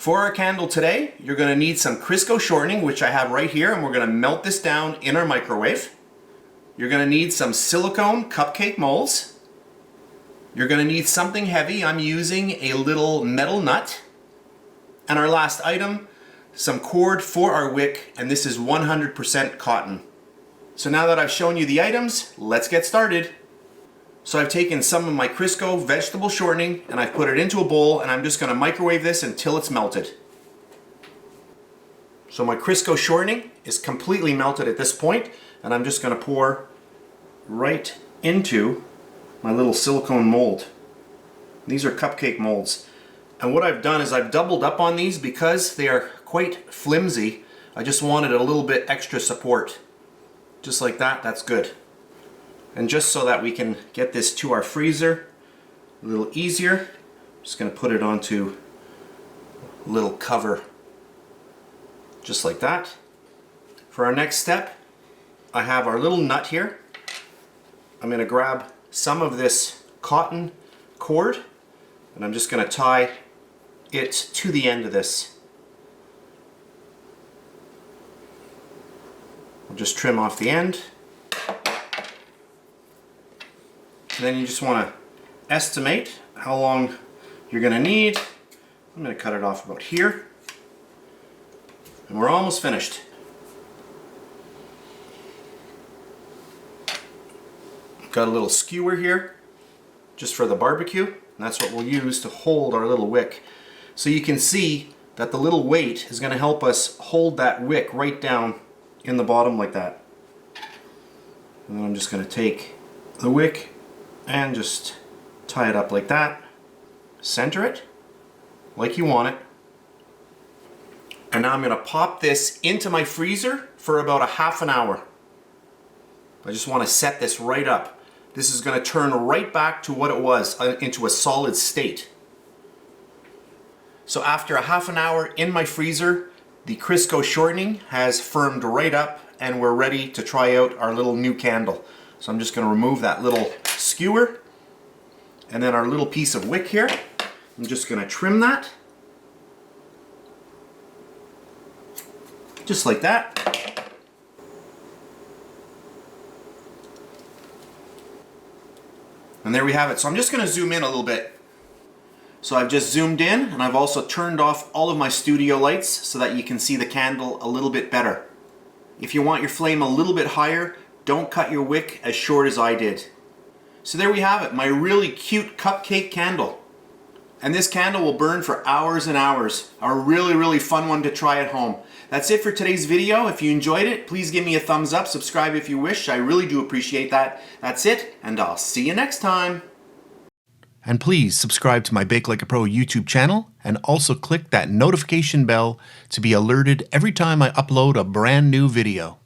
For our candle today, you're going to need some Crisco shortening, which I have right here, and we're going to melt this down in our microwave. You're going to need some silicone cupcake molds. You're going to need something heavy. I'm using a little metal nut. And our last item, some cord for our wick, and this is 100% cotton. So now that I've shown you the items, let's get started. So I've taken some of my Crisco vegetable shortening and I've put it into a bowl, and I'm just going to microwave this until it's melted. So my Crisco shortening is completely melted at this point, and I'm just going to pour right into my little silicone mold. These are cupcake molds. And what I've done is I've doubled up on these because they are quite flimsy. I just wanted a little bit extra support. Just like that, that's good. And just so that we can get this to our freezer a little easier, I'm just going to put it onto a little cover. Just like that. For our next step, I have our little nut here. I'm going to grab some of this cotton cord and I'm just going to tie it to the end of this. I'll just trim off the end. And then you just want to estimate how long you're going to need. I'm going to cut it off about here. And we're almost finished. Got a little skewer here just for the barbecue, and that's what we'll use to hold our little wick. So you can see that the little weight is going to help us hold that wick right down in the bottom like that. And then I'm just going to take the wick and just tie it up like that. Center it like you want it. And now I'm going to pop this into my freezer for about a half an hour. I just want to set this right up. This is going to turn right back to what it was, into a solid state. So after a half an hour in my freezer, the Crisco shortening has firmed right up and we're ready to try out our little new candle. So I'm just going to remove that little skewer and then our little piece of wick here. I'm just going to trim that. Just like that. And there we have it. So I'm just going to zoom in a little bit. So I've just zoomed in and I've also turned off all of my studio lights so that you can see the candle a little bit better. If you want your flame a little bit higher, don't cut your wick as short as I did. So there we have it, my really cute cupcake candle. And this candle will burn for hours and hours. A really fun one to try at home. That's it for today's video. If you enjoyed it, please give me a thumbs up, subscribe if you wish. I really do appreciate that. That's it, and I'll see you next time. And please subscribe to my BakeLikeAPro YouTube channel and also click that notification bell to be alerted every time I upload a brand new video.